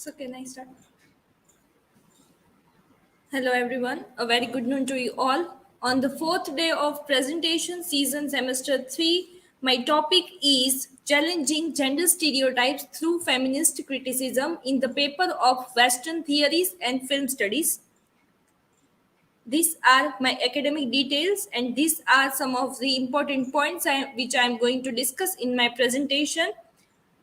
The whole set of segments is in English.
So can I start? Hello everyone. A very good noon to you all. On the fourth day of presentation season semester 3, my topic is challenging gender stereotypes through feminist criticism in the paper of Western theories and film studies. These are my academic details and these are some of the important points which I am going to discuss in my presentation.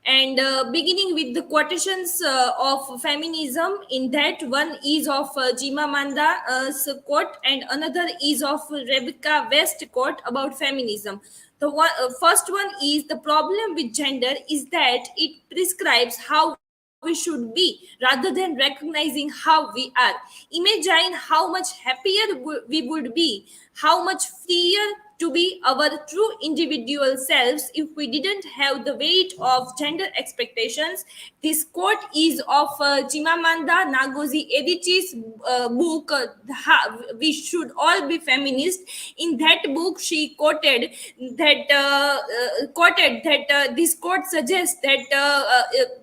And beginning with the quotations of feminism, in that one is of Jimamanda's quote and another is of Rebecca West quote about feminism. First one is the problem with gender is that it prescribes how we should be rather than recognizing how we are. Imagine how much happier we would be, how much freer to be our true individual selves if we didn't have the weight of gender expectations. This quote is of Chimamanda Ngozi Adichie's book, We Should All Be Feminist. In that book, she quoted that this quote suggests that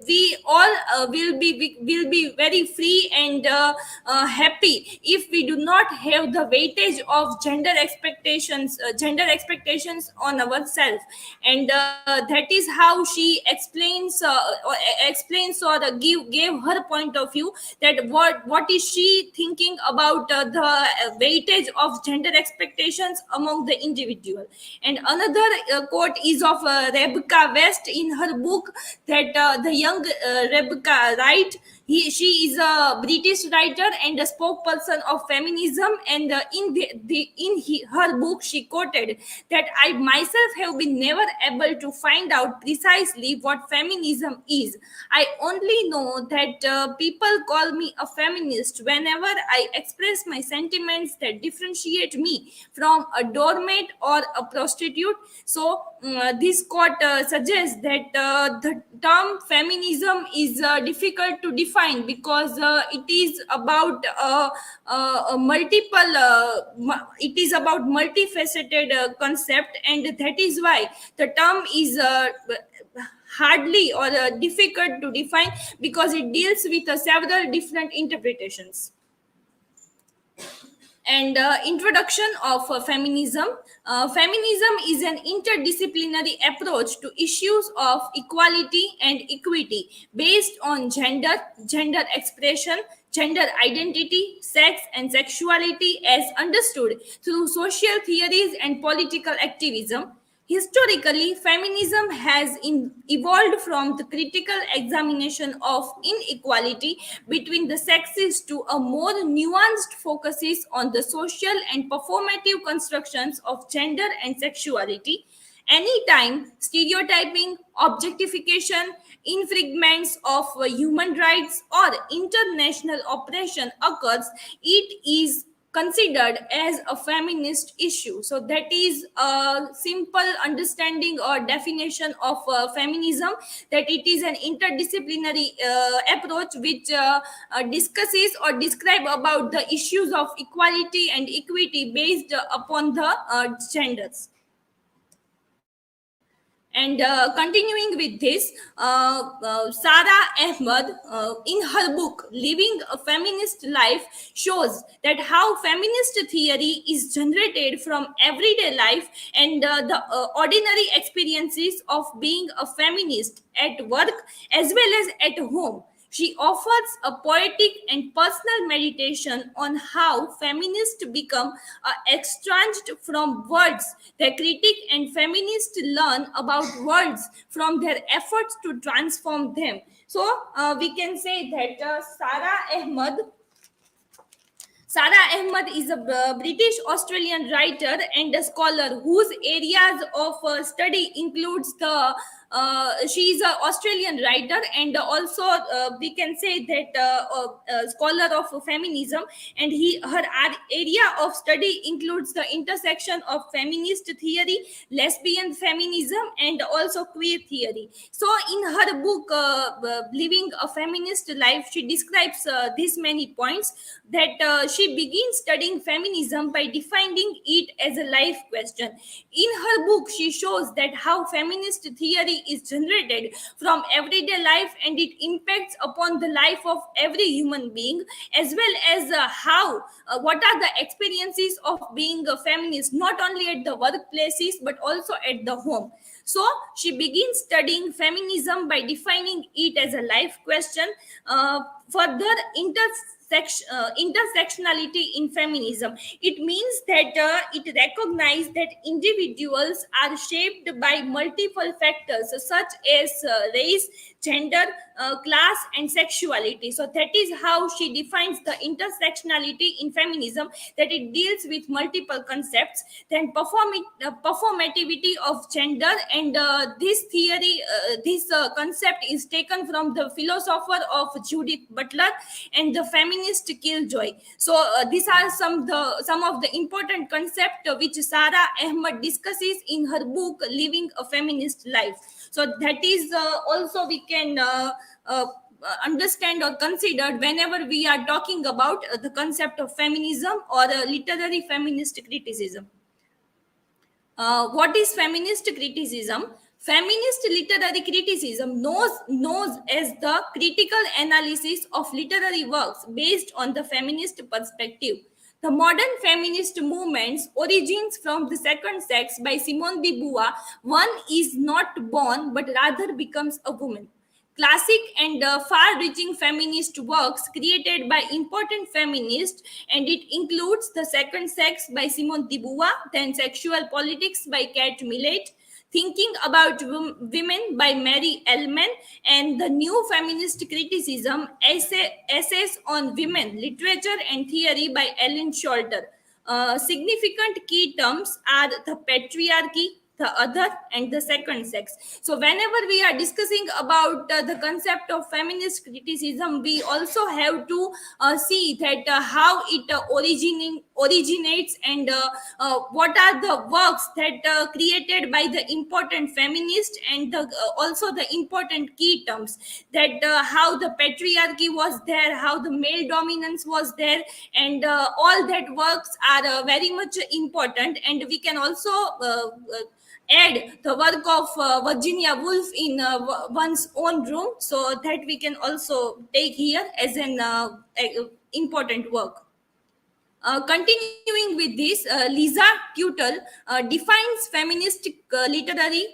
we all will be very free and happy if we do not have the weightage of gender expectations on ourselves. And that is how she explains or gave her point of view, that what is she thinking about the weightage of gender expectations among the individual. And another quote is of Rebecca West in her book, that the young Rebecca Wright. She is a British writer and a spokesperson of feminism. And her book, she quoted that I myself have been never able to find out precisely what feminism is. I only know that people call me a feminist whenever I express my sentiments that differentiate me from a doormat or a prostitute. So, this quote suggests that the term feminism is difficult to define because it is about it is about multifaceted concept, and that is why the term is hardly or difficult to define, because it deals with several different interpretations. And introduction of feminism. Feminism is an interdisciplinary approach to issues of equality and equity based on gender expression, gender identity, sex, and sexuality as understood through social theories and political activism. Historically, feminism has evolved from the critical examination of inequality between the sexes to a more nuanced focuses on the social and performative constructions of gender and sexuality. Anytime stereotyping, objectification, infringements of human rights, or international oppression occurs, it is considered as a feminist issue. So that is a simple understanding or definition of feminism, that it is an interdisciplinary approach which discusses or describe about the issues of equality and equity based upon the genders. And continuing with this, Sarah Ahmed, in her book Living a Feminist Life, shows that how feminist theory is generated from everyday life and the ordinary experiences of being a feminist at work as well as at home. She offers a poetic and personal meditation on how feminists become extracted from words. The critic and feminists learn about words from their efforts to transform them. So we can say that Sarah Ahmed is a British Australian writer and a scholar whose areas of study includes the she is an Australian writer and also we can say that scholar of feminism, and her area of study includes the intersection of feminist theory, lesbian feminism, and also queer theory. So in her book Living a Feminist Life, she describes these many points, that she begins studying feminism by defining it as a life question. In her book, she shows that how feminist theory is generated from everyday life, and it impacts upon the life of every human being, as well as how what are the experiences of being a feminist, not only at the workplaces but also at the home. So she begins studying feminism by defining it as a life question. Further, intersectionality in feminism. It means that it recognizes that individuals are shaped by multiple factors such as race, gender, class, and sexuality. So that is how she defines the intersectionality in feminism, that it deals with multiple concepts. Then performativity of gender, and this theory, this concept is taken from the philosopher of Judith Butler and the feminist Killjoy. So these are some of the important concepts which Sarah Ahmed discusses in her book Living a Feminist Life. So that is also we can understand or consider whenever we are talking about the concept of feminism or literary feminist criticism. What is feminist criticism? Feminist literary criticism knows as the critical analysis of literary works based on the feminist perspective. The modern feminist movements origins from the second sex by Simone de Beauvoir. One is not born but rather becomes a woman. Classic and far-reaching feminist works created by important feminists, and it includes The Second Sex by Simone de Beauvoir, then Sexual Politics by Kate Millett, Thinking About Women by Mary Ellman, and The New Feminist Criticism, Essays on Women, Literature and Theory by Ellen Sholter. Significant key terms are the patriarchy, the other, and the second sex. So whenever we are discussing about the concept of feminist criticism, we also have to see that how it originates, and what are the works that created by the important feminist, and also the important key terms, that how the patriarchy was there, how the male dominance was there, and all that works are very much important. And we can also add the work of Virginia Woolf in one's own room, so that we can also take here as an important work. Continuing with this, Lisa Tuttle defines feminist literary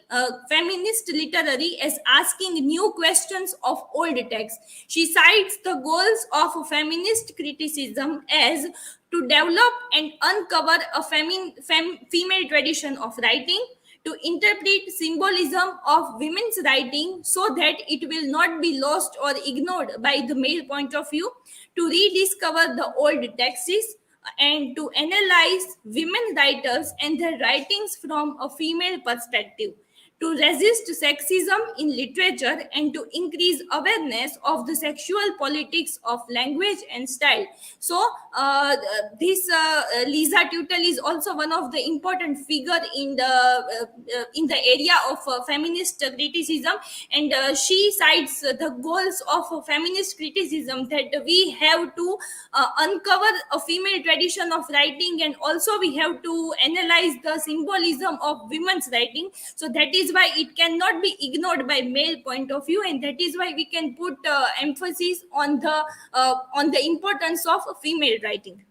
as asking new questions of old texts. She cites the goals of feminist criticism as to develop and uncover a female tradition of writing, to interpret symbolism of women's writing so that it will not be lost or ignored by the male point of view, to rediscover the old texts, and to analyze women writers and their writings from a female perspective, to resist sexism in literature, and to increase awareness of the sexual politics of language and style. So this Lisa Tuttle is also one of the important figure in the area of feminist criticism, and she cites the goals of feminist criticism, that we have to uncover a female tradition of writing, and also we have to analyze the symbolism of women's writing. So that is why it cannot be ignored by male point of view, and that is why we can put emphasis on the importance of female writing.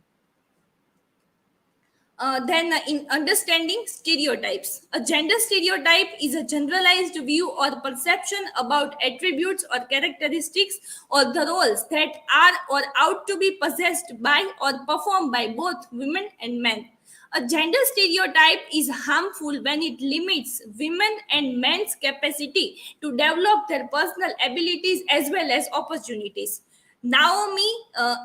Then in understanding stereotypes, a gender stereotype is a generalized view or perception about attributes or characteristics or the roles that are or ought to be possessed by or performed by both women and men. A gender stereotype is harmful when it limits women and men's capacity to develop their personal abilities as well as opportunities. Naomi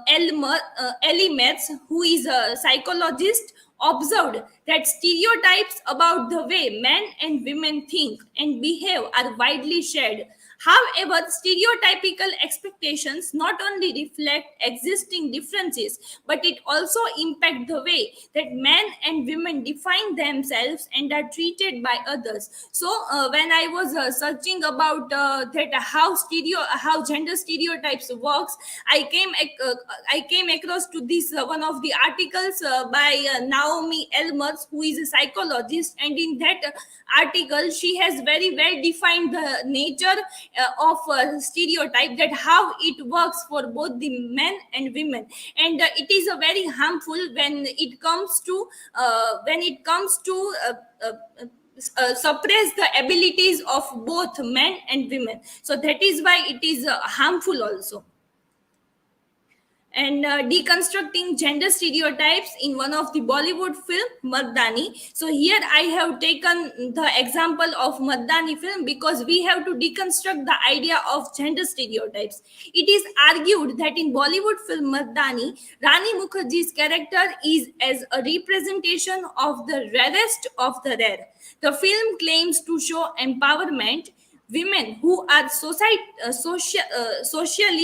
Ellie Metz, who is a psychologist, observed that stereotypes about the way men and women think and behave are widely shared. However, stereotypical expectations not only reflect existing differences, but it also impact the way that men and women define themselves and are treated by others. So, when I was searching about that how gender stereotypes works, I came across to this one of the articles by Naomi Elmers, who is a psychologist, and in that article she has very well defined the nature of stereotype, that how it works for both the men and women. And it is a very harmful when it comes to suppress the abilities of both men and women. So that is why it is harmful also. And deconstructing gender stereotypes in one of the Bollywood film, Mardani. So here I have taken the example of Mardani film because we have to deconstruct the idea of gender stereotypes. It is argued that in Bollywood film Mardani, Rani Mukherjee's character is as a representation of the rarest of the rare. The film claims to show empowerment. Women who are socially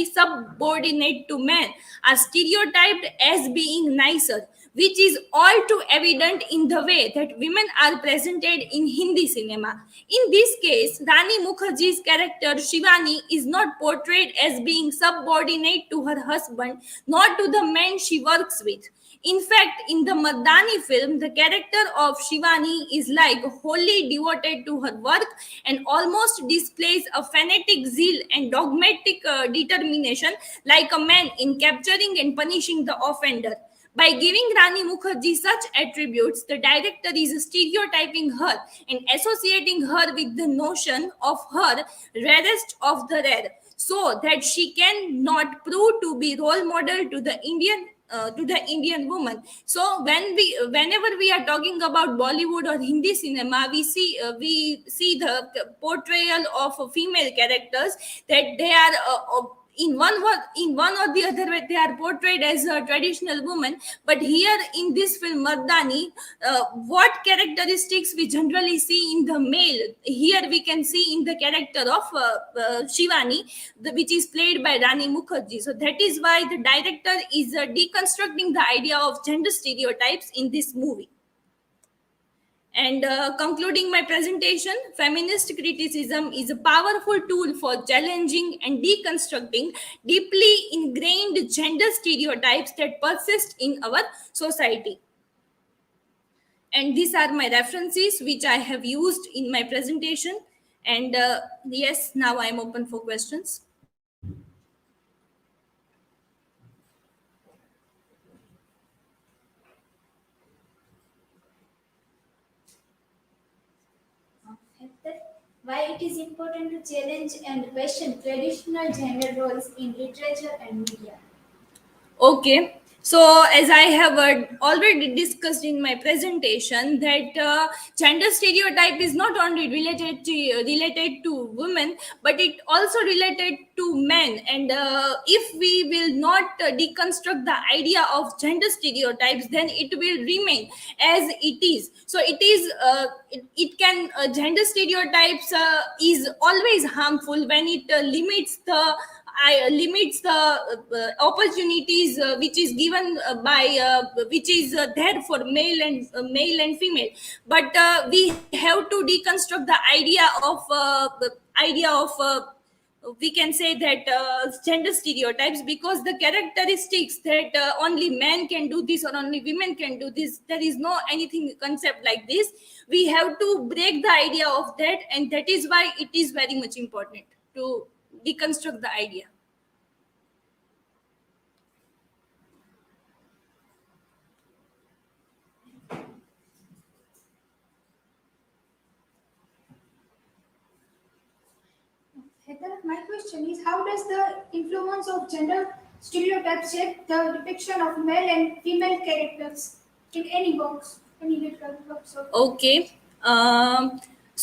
subordinate to men are stereotyped as being nicer, which is all too evident in the way that women are presented in Hindi cinema. In this case, Rani Mukherjee's character Shivani is not portrayed as being subordinate to her husband nor to the men she works with. In fact, in the Madani film, the character of Shivani is like wholly devoted to her work and almost displays a fanatic zeal and dogmatic determination like a man in capturing and punishing the offender. By giving Rani Mukherjee such attributes, the director is stereotyping her and associating her with the notion of her rarest of the rare, so that she can not prove to be role model to the Indian woman. So whenever we are talking about Bollywood or Hindi cinema, we see the portrayal of female characters, that they are in one or the other way they are portrayed as a traditional woman. But here in this film Mardani, what characteristics we generally see in the male, here we can see in the character of Shivani, which is played by Rani Mukherjee. So that is why the director is deconstructing the idea of gender stereotypes in this movie. And concluding my presentation, feminist criticism is a powerful tool for challenging and deconstructing deeply ingrained gender stereotypes that persist in our society. And these are my references which I have used in my presentation. And yes, now I am open for questions. Why it is important to challenge and question traditional gender roles in literature and media. Okay. So, as I have already discussed in my presentation, that gender stereotype is not only related to women, but it also related to men. And if we will not deconstruct the idea of gender stereotypes, then it will remain as it is. So, it can gender stereotypes is always harmful when it limits the opportunities which is given which is there for male and female. But we have to deconstruct the idea of we can say that gender stereotypes, because the characteristics that only men can do this or only women can do this, there is no anything concept like this. We have to break the idea of that, and that is why it is very much important to deconstruct the idea. Heather, my question is, how does the influence of gender stereotypes shape the depiction of male and female characters in any books, any literary works? Okay.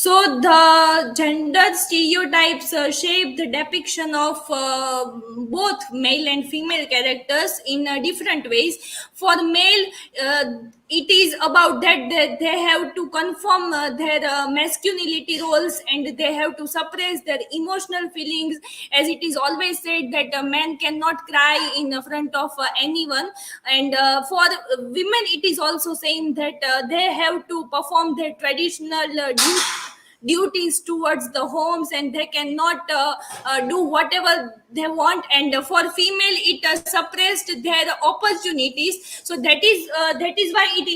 So the gender stereotypes shape the depiction of both male and female characters in different ways. For male, uh, it is about that they have to conform their masculinity roles, and they have to suppress their emotional feelings, as it is always said that a man cannot cry in front of anyone. And for women, it is also saying that they have to perform their traditional duties towards the homes, and they cannot do whatever they want. And for female, it suppressed their opportunities. So that is why it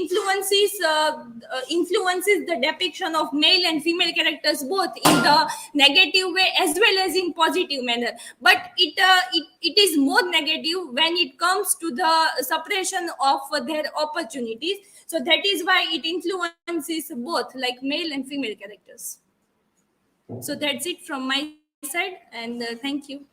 influences the depiction of male and female characters both in the negative way as well as in positive manner. But it is more negative when it comes to the suppression of their opportunities. So that is why it influences both, like male and female characters. So that's it from my side, and thank you.